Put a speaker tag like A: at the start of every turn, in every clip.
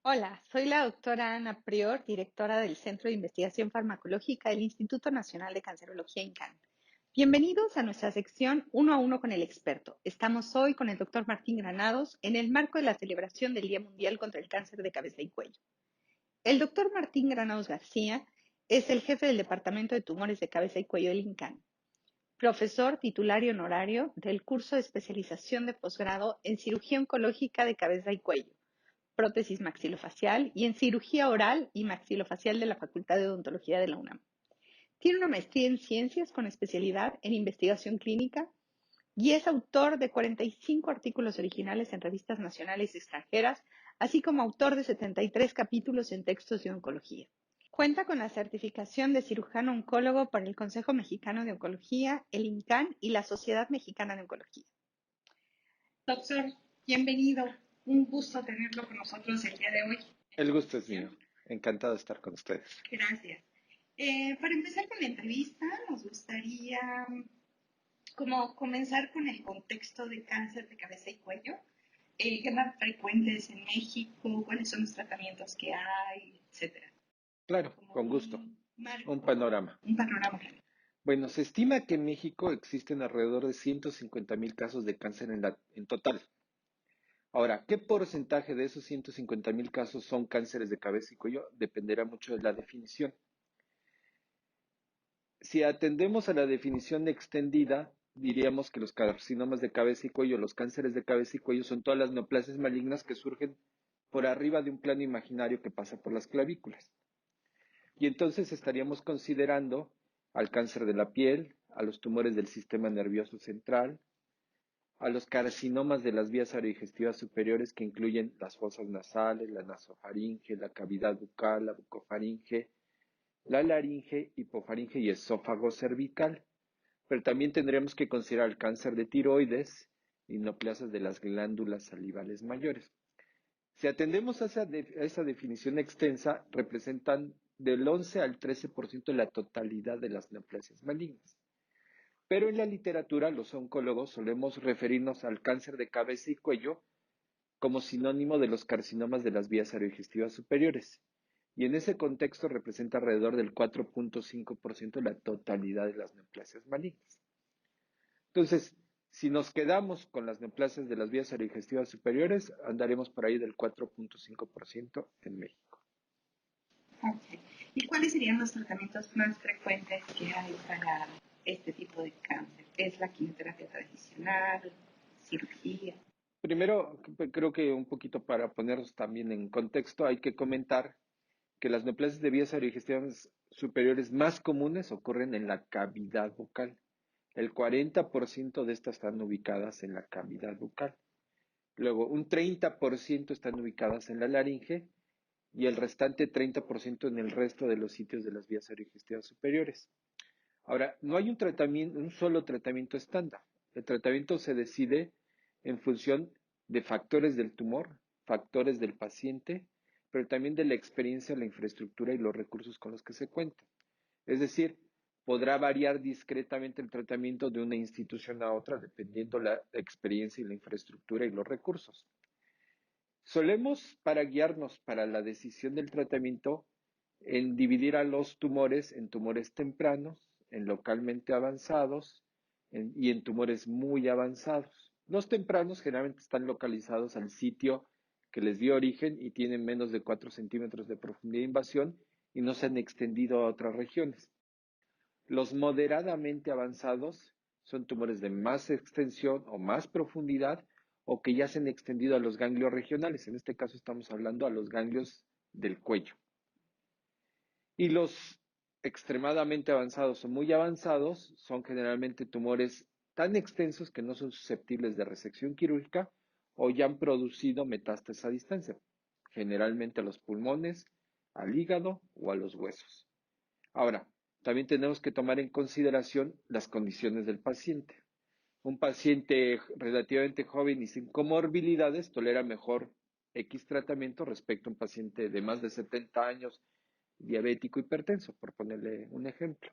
A: Hola, soy la doctora Ana Prior, directora del Centro de Investigación Farmacológica del Instituto Nacional de Cancerología INCAN. Bienvenidos a nuestra sección Uno a Uno con el Experto. Estamos hoy con el doctor Martín Granados en el marco de la celebración del Día Mundial contra el Cáncer de Cabeza y Cuello. El doctor Martín Granados García es el jefe del Departamento de Tumores de Cabeza y Cuello del INCAN, profesor titular y honorario del curso de especialización de posgrado en cirugía oncológica de cabeza y cuello, prótesis maxilofacial y en cirugía oral y maxilofacial de la Facultad de Odontología de la UNAM. Tiene una maestría en ciencias con especialidad en investigación clínica y es autor de 45 artículos originales en revistas nacionales y extranjeras, así como autor de 73 capítulos en textos de oncología. Cuenta con la certificación de cirujano oncólogo por el Consejo Mexicano de Oncología, el INCAN y la Sociedad Mexicana de Oncología. Doctor, bienvenido. Un gusto tenerlo con nosotros el día de hoy.
B: El gusto es mío. Encantado de estar con ustedes.
A: Gracias. Para empezar con la entrevista, nos gustaría comenzar con el contexto de cáncer de cabeza y cuello. ¿Qué más frecuente es en México? ¿Cuáles son los tratamientos que hay? Etcétera.
B: Claro,
A: Como
B: con gusto.
A: un marco,
B: Un panorama.
A: un panorama.
B: Bueno, se estima que en México existen alrededor de 150,000 casos de cáncer en total. Ahora, ¿qué porcentaje de esos 150,000 casos son cánceres de cabeza y cuello? Dependerá mucho de la definición. Si atendemos a la definición extendida, diríamos que los carcinomas de cabeza y cuello, los cánceres de cabeza y cuello son todas las neoplasias malignas que surgen por arriba de un plano imaginario que pasa por las clavículas. Y entonces estaríamos considerando al cáncer de la piel, a los tumores del sistema nervioso central, a los carcinomas de las vías aerodigestivas superiores que incluyen las fosas nasales, la nasofaringe, la cavidad bucal, la bucofaringe, la laringe, hipofaringe y esófago cervical. Pero también tendremos que considerar el cáncer de tiroides y neoplasias de las glándulas salivales mayores. Si atendemos a esa definición extensa, representan del 11 al 13% de la totalidad de las neoplasias malignas. Pero en la literatura, los oncólogos solemos referirnos al cáncer de cabeza y cuello como sinónimo de los carcinomas de las vías aerodigestivas superiores. Y en ese contexto representa alrededor del 4.5% de la totalidad de las neoplasias malignas. Entonces, si nos quedamos con las neoplasias de las vías aerodigestivas superiores, andaremos por ahí del 4.5% en México.
A: Okay. ¿Y cuáles serían los tratamientos más frecuentes que hay para este tipo de cáncer? ¿Es la quimioterapia tradicional, cirugía?
B: Primero, creo que un poquito para ponernos también en contexto, hay que comentar que las neoplasias de vías aerodigestivas superiores más comunes ocurren en la cavidad bucal. El 40% de estas están ubicadas en la cavidad bucal. Luego, un 30% están ubicadas en la laringe y el restante 30% en el resto de los sitios de las vías aerodigestivas superiores. Ahora, no hay un solo tratamiento estándar. El tratamiento se decide en función de factores del tumor, factores del paciente, pero también de la experiencia, la infraestructura y los recursos con los que se cuenta. Es decir, podrá variar discretamente el tratamiento de una institución a otra dependiendo la experiencia y la infraestructura y los recursos. Solemos, para guiarnos para la decisión del tratamiento, en dividir a los tumores en tumores tempranos, en localmente avanzados y en tumores muy avanzados. Los tempranos generalmente están localizados al sitio que les dio origen y tienen menos de 4 centímetros de profundidad de invasión y no se han extendido a otras regiones. Los moderadamente avanzados son tumores de más extensión o más profundidad o que ya se han extendido a los ganglios regionales. En este caso estamos hablando a los ganglios del cuello. Y los extremadamente avanzados o muy avanzados son generalmente tumores tan extensos que no son susceptibles de resección quirúrgica o ya han producido metástasis a distancia, generalmente a los pulmones, al hígado o a los huesos. Ahora, también tenemos que tomar en consideración las condiciones del paciente. Un paciente relativamente joven y sin comorbilidades tolera mejor X tratamiento respecto a un paciente de más de 70 años, diabético, hipertenso, por ponerle un ejemplo.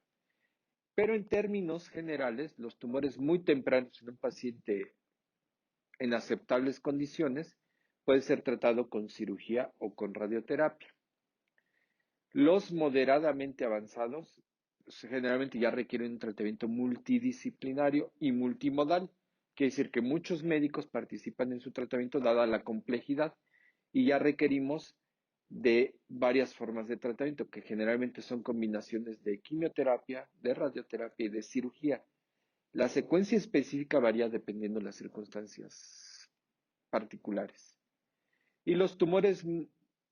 B: Pero en términos generales, los tumores muy tempranos en un paciente en aceptables condiciones puede ser tratado con cirugía o con radioterapia. Los moderadamente avanzados generalmente ya requieren un tratamiento multidisciplinario y multimodal. Quiere decir que muchos médicos participan en su tratamiento dada la complejidad y ya requerimos de varias formas de tratamiento que generalmente son combinaciones de quimioterapia, de radioterapia y de cirugía. La secuencia específica varía dependiendo de las circunstancias particulares. Y los tumores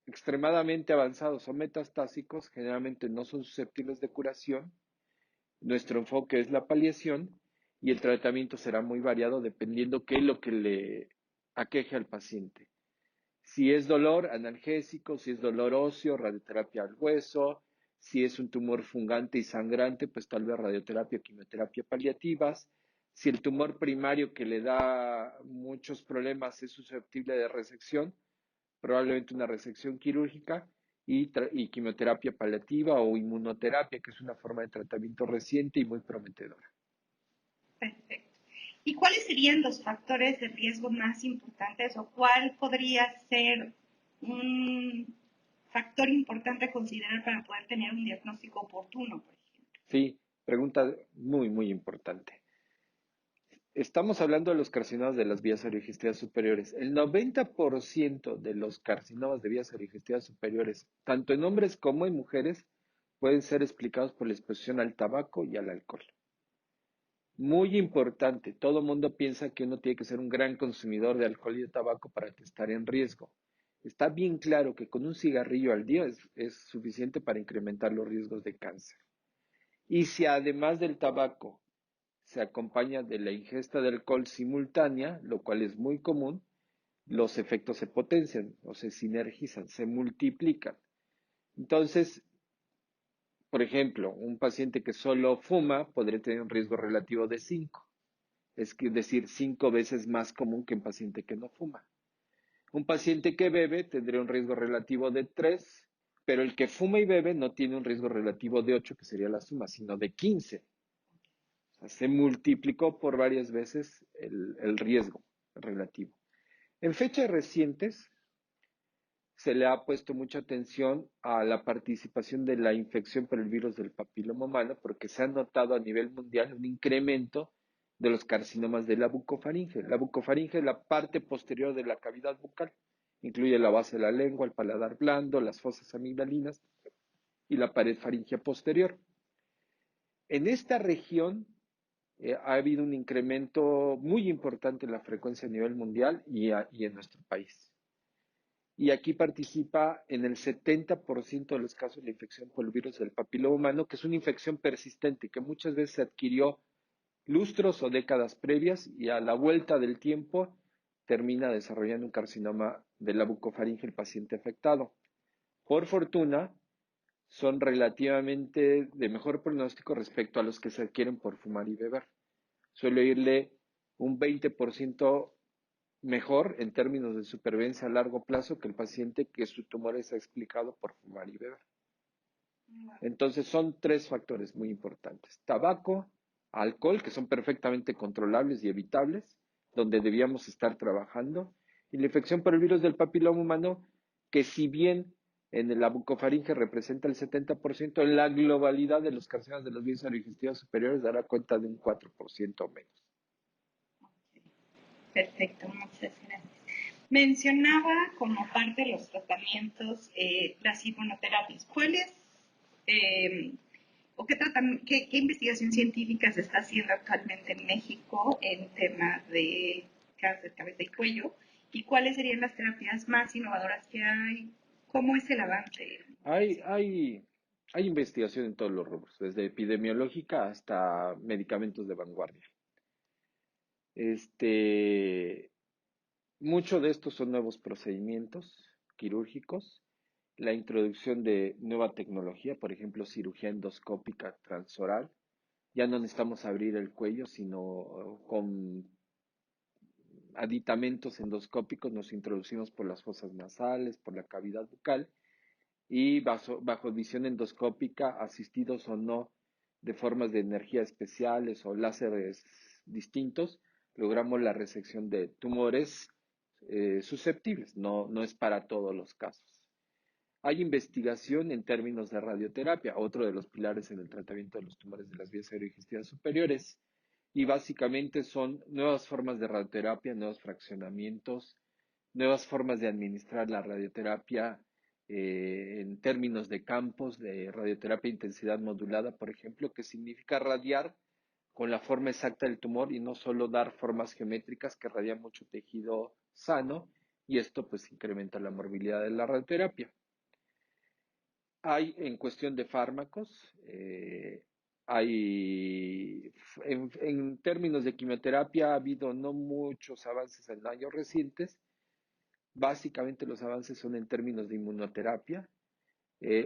B: extremadamente avanzados o metastásicos generalmente no son susceptibles de curación. Nuestro enfoque es la paliación y el tratamiento será muy variado dependiendo qué es lo que le aqueje al paciente. Si es dolor, analgésico; si es dolor óseo, radioterapia al hueso; si es un tumor fungante y sangrante, pues tal vez radioterapia o quimioterapia paliativas; si el tumor primario que le da muchos problemas es susceptible de resección, probablemente una resección quirúrgica y quimioterapia paliativa o inmunoterapia, que es una forma de tratamiento reciente y muy prometedora.
A: Perfecto. ¿Y cuáles serían los factores de riesgo más importantes o cuál podría ser un factor importante a considerar para poder tener un diagnóstico oportuno, por ejemplo?
B: Sí, pregunta muy, muy importante. Estamos hablando de los carcinomas de las vías aerodigestivas superiores. El 90% de los carcinomas de vías aerodigestivas superiores, tanto en hombres como en mujeres, pueden ser explicados por la exposición al tabaco y al alcohol. Muy importante, todo mundo piensa que uno tiene que ser un gran consumidor de alcohol y de tabaco para estar en riesgo. Está bien claro que con un cigarrillo al día es suficiente para incrementar los riesgos de cáncer. Y si además del tabaco se acompaña de la ingesta de alcohol simultánea, lo cual es muy común, los efectos se potencian o se sinergizan, se multiplican. Entonces, por ejemplo, un paciente que solo fuma podría tener un riesgo relativo de 5. Es decir, 5 veces más común que un paciente que no fuma. Un paciente que bebe tendría un riesgo relativo de 3, pero el que fuma y bebe no tiene un riesgo relativo de 8, que sería la suma, sino de 15. O sea, se multiplicó por varias veces el riesgo relativo. En fechas recientes se le ha puesto mucha atención a la participación de la infección por el virus del papiloma humano porque se ha notado a nivel mundial un incremento de los carcinomas de la bucofaringe. La bucofaringe es la parte posterior de la cavidad bucal. Incluye la base de la lengua, el paladar blando, las fosas amigdalinas y la pared faríngea posterior. En esta región ha habido un incremento muy importante en la frecuencia a nivel mundial y en nuestro país. Y aquí participa en el 70% de los casos la infección por el virus del papiloma humano, que es una infección persistente que muchas veces se adquirió lustros o décadas previas y a la vuelta del tiempo termina desarrollando un carcinoma de la bucofaringe el paciente afectado. Por fortuna, son relativamente de mejor pronóstico respecto a los que se adquieren por fumar y beber. Suele irle un 20% mejor en términos de supervivencia a largo plazo que el paciente que su tumor está explicado por fumar y beber. Entonces son 3 factores muy importantes: tabaco, alcohol, que son perfectamente controlables y evitables, donde debíamos estar trabajando, y la infección por el virus del papiloma humano, que si bien en la bucofaringe representa el 70%, en la globalidad de los carcinomas de las vías digestivas superiores dará cuenta de un 4% o menos.
A: Perfecto, muchas gracias. Mencionaba como parte de los tratamientos las inmunoterapias. ¿Cuáles o qué investigación científica se está haciendo actualmente en México en temas de cáncer de cabeza y cuello? ¿Y cuáles serían las terapias más innovadoras que hay? ¿Cómo es el avance de la
B: Hay,
A: investigación?
B: hay, hay investigación en todos los rubros, desde epidemiológica hasta medicamentos de vanguardia. Este, Mucho de estos son nuevos procedimientos quirúrgicos, la introducción de nueva tecnología, por ejemplo, cirugía endoscópica transoral. Ya no necesitamos abrir el cuello, sino con aditamentos endoscópicos nos introducimos por las fosas nasales, por la cavidad bucal y bajo visión endoscópica, asistidos o no de formas de energía especiales o láseres distintos, logramos la resección de tumores susceptibles, no es para todos los casos. Hay investigación en términos de radioterapia, otro de los pilares en el tratamiento de los tumores de las vías aerodigestivas superiores, y básicamente son nuevas formas de radioterapia, nuevos fraccionamientos, nuevas formas de administrar la radioterapia en términos de campos de radioterapia de intensidad modulada, por ejemplo, que significa radiar con la forma exacta del tumor y no solo dar formas geométricas que radian mucho tejido sano, y esto pues incrementa la morbilidad de la radioterapia. Hay en cuestión de fármacos, en términos de quimioterapia ha habido no muchos avances en años recientes. Básicamente los avances son en términos de inmunoterapia.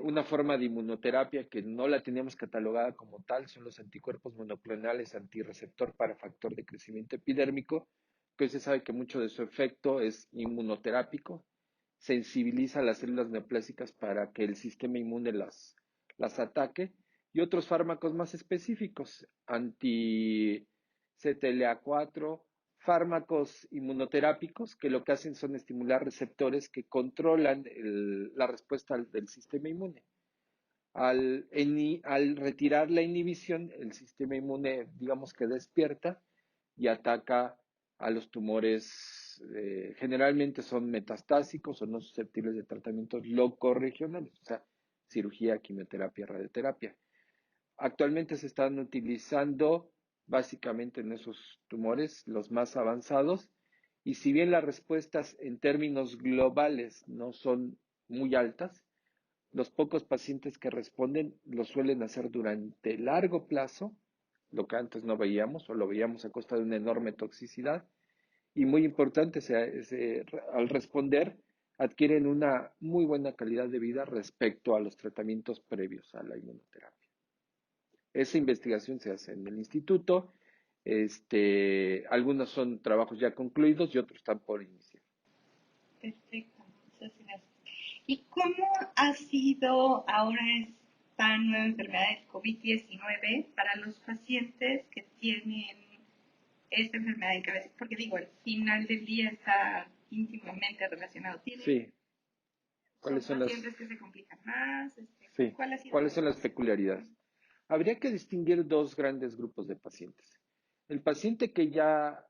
B: Una forma de inmunoterapia que no la teníamos catalogada como tal son los anticuerpos monoclonales antirreceptor para factor de crecimiento epidérmico, que se sabe que mucho de su efecto es inmunoterápico, sensibiliza a las células neoplásicas para que el sistema inmune las ataque, y otros fármacos más específicos, anti-CTLA4, fármacos inmunoterápicos que lo que hacen son estimular receptores que controlan la respuesta del sistema inmune. Al retirar la inhibición, el sistema inmune, digamos que despierta y ataca a los tumores, generalmente son metastásicos o no susceptibles de tratamientos locorregionales, o sea, cirugía, quimioterapia, radioterapia. Actualmente se están utilizando básicamente en esos tumores los más avanzados, y si bien las respuestas en términos globales no son muy altas, los pocos pacientes que responden lo suelen hacer durante largo plazo, lo que antes no veíamos o lo veíamos a costa de una enorme toxicidad, y muy importante, al responder adquieren una muy buena calidad de vida respecto a los tratamientos previos a la inmunoterapia. Esa investigación se hace en el instituto, algunos son trabajos ya concluidos y otros están por iniciar.
A: Perfecto, muchas gracias. ¿Y cómo ha sido ahora esta nueva enfermedad del COVID-19 para los pacientes que tienen esta enfermedad en cabeza? Porque digo, al final del día está íntimamente relacionado.
B: Sí.
A: ¿Son
B: ¿Cuáles son
A: pacientes que se complican más?
B: sí.
A: ¿Cuál ha sido la
B: ¿Cuáles son las
A: evolución?
B: peculiaridades? Habría que distinguir dos grandes grupos de pacientes. El paciente que ya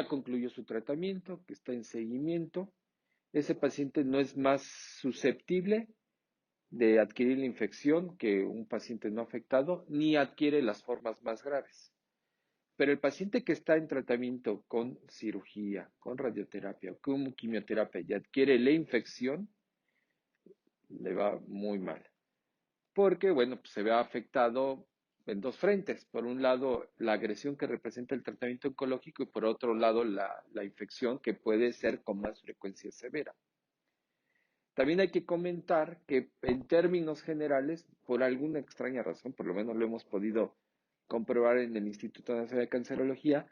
B: concluyó su tratamiento, que está en seguimiento, ese paciente no es más susceptible de adquirir la infección que un paciente no afectado, ni adquiere las formas más graves. Pero el paciente que está en tratamiento con cirugía, con radioterapia o con quimioterapia y adquiere la infección, le va muy mal. Porque, bueno, pues se ve afectado en dos frentes. Por un lado, la agresión que representa el tratamiento oncológico, y por otro lado, la infección que puede ser con más frecuencia severa. También hay que comentar que en términos generales, por alguna extraña razón, por lo menos lo hemos podido comprobar en el Instituto Nacional de Cancerología,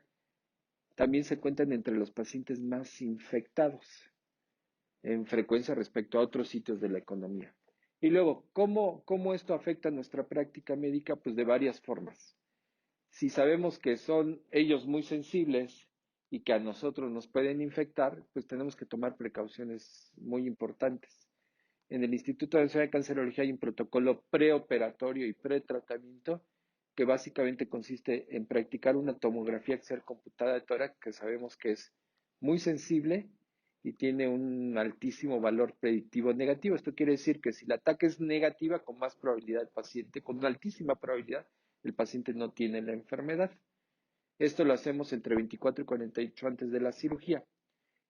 B: también se cuentan entre los pacientes más infectados en frecuencia respecto a otros sitios de la economía. Y luego, ¿cómo esto afecta nuestra práctica médica? Pues de varias formas. Si sabemos que son ellos muy sensibles y que a nosotros nos pueden infectar, pues tenemos que tomar precauciones muy importantes. En el Instituto Nacional de Cancerología hay un protocolo preoperatorio y pretratamiento que básicamente consiste en practicar una tomografía axial computada de tórax, que sabemos que es muy sensible y tiene un altísimo valor predictivo negativo. Esto quiere decir que si el ataque es negativa, con más probabilidad el paciente, con una altísima probabilidad, el paciente no tiene la enfermedad. Esto lo hacemos entre 24 y 48 antes de la cirugía.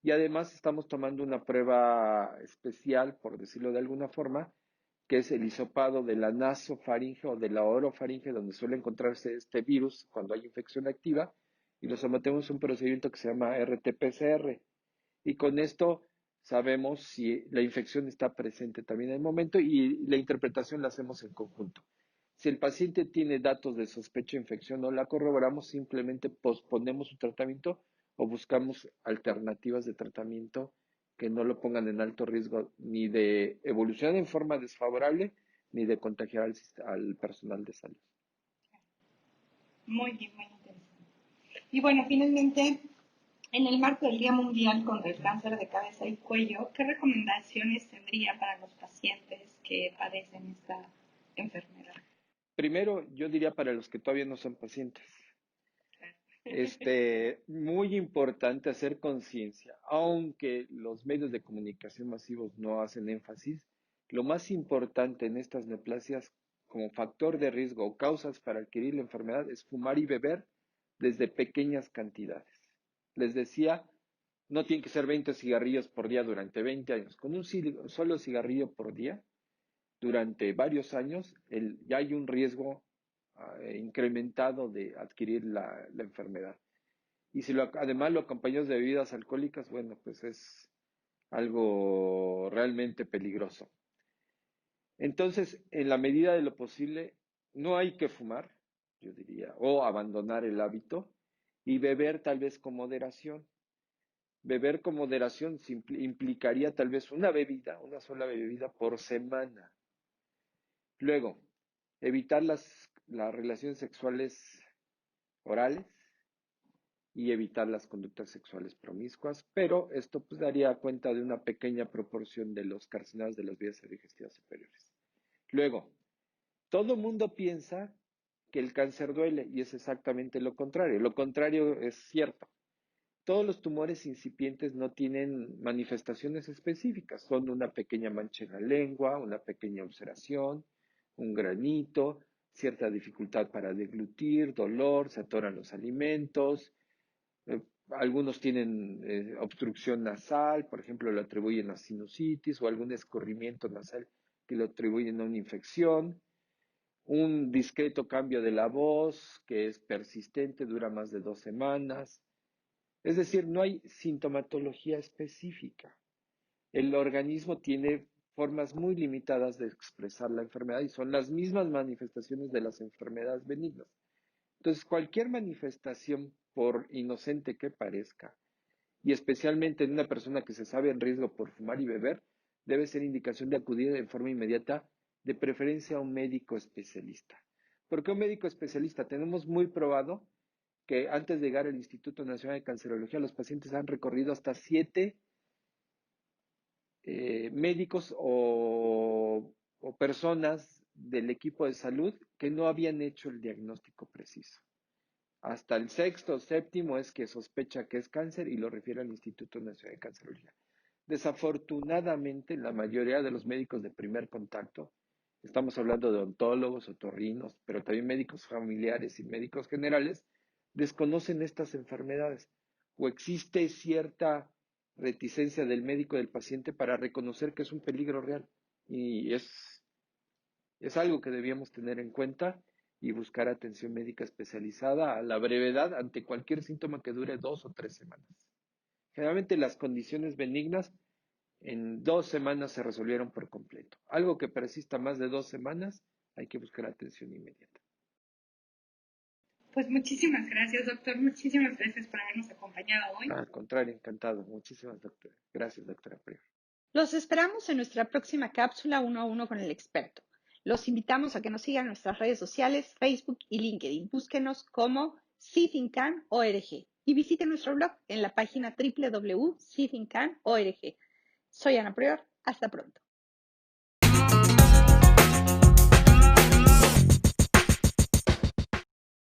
B: Y además estamos tomando una prueba especial, por decirlo de alguna forma, que es el hisopado de la nasofaringe o de la orofaringe, donde suele encontrarse este virus cuando hay infección activa, y lo sometemos a un procedimiento que se llama RT-PCR. Y con esto sabemos si la infección está presente también en el momento, y la interpretación la hacemos en conjunto. Si el paciente tiene datos de sospecha de infección, no la corroboramos, simplemente posponemos su tratamiento o buscamos alternativas de tratamiento que no lo pongan en alto riesgo ni de evolucionar en forma desfavorable ni de contagiar al personal de salud.
A: Muy bien, muy interesante. Y bueno, finalmente, En el marco del Día Mundial contra el Cáncer de Cabeza y Cuello, ¿qué recomendaciones tendría para los pacientes que padecen esta enfermedad?
B: Primero, yo diría para los que todavía no son pacientes. Muy importante hacer conciencia, aunque los medios de comunicación masivos no hacen énfasis, lo más importante en estas neoplasias como factor de riesgo o causas para adquirir la enfermedad es fumar y beber desde pequeñas cantidades. Les decía, no tienen que ser 20 cigarrillos por día durante 20 años. Con un solo cigarrillo por día, durante varios años, ya hay un riesgo incrementado de adquirir la enfermedad. Y si además lo acompañamos de bebidas alcohólicas, bueno, pues es algo realmente peligroso. Entonces, en la medida de lo posible, no hay que fumar, yo diría, o abandonar el hábito y beber tal vez con moderación. Beber con moderación implicaría tal vez una sola bebida por semana. Luego, evitar las relaciones sexuales orales y evitar las conductas sexuales promiscuas, pero esto pues daría cuenta de una pequeña proporción de los carcinoides de las vías digestivas superiores. Luego, todo mundo piensa que el cáncer duele y es exactamente lo contrario. Lo contrario es cierto. Todos los tumores incipientes no tienen manifestaciones específicas, son una pequeña mancha en la lengua, una pequeña ulceración, un granito, cierta dificultad para deglutir, dolor, se atoran los alimentos, eh, algunos tienen obstrucción nasal, por ejemplo, lo atribuyen a sinusitis o algún escurrimiento nasal que lo atribuyen a una infección, un discreto cambio de la voz que es persistente, dura más de 2 semanas. Es decir, no hay sintomatología específica. El organismo tiene formas muy limitadas de expresar la enfermedad y son las mismas manifestaciones de las enfermedades benignas. Entonces, cualquier manifestación, por inocente que parezca, y especialmente en una persona que se sabe en riesgo por fumar y beber, debe ser indicación de acudir de forma inmediata, de preferencia a un médico especialista. ¿Por qué un médico especialista? Tenemos muy probado que antes de llegar al Instituto Nacional de Cancerología, los pacientes han recorrido hasta 7 médicos o personas del equipo de salud que no habían hecho el diagnóstico preciso. Hasta el sexto o séptimo es que sospecha que es cáncer y lo refiere al Instituto Nacional de Cancerología. Desafortunadamente, la mayoría de los médicos de primer contacto, estamos hablando de odontólogos, otorrinos, pero también médicos familiares y médicos generales, desconocen estas enfermedades o existe cierta reticencia del médico y del paciente para reconocer que es un peligro real. Y es algo que debíamos tener en cuenta y buscar atención médica especializada a la brevedad ante cualquier síntoma que dure 2 o 3 semanas. Generalmente las condiciones benignas en 2 semanas se resolvieron por completo. Algo que persista más de 2 semanas, hay que buscar atención inmediata.
A: Pues muchísimas gracias, doctor. Muchísimas gracias por habernos acompañado hoy.
B: Al contrario, encantado. Muchísimas gracias, doctora Prior.
A: Los esperamos en nuestra próxima cápsula 1 a 1 con el experto. Los invitamos a que nos sigan en nuestras redes sociales, Facebook y LinkedIn. Búsquenos como cfincan.org y visiten nuestro blog en la página www.cfincan.org. Soy Ana Prior. Hasta pronto.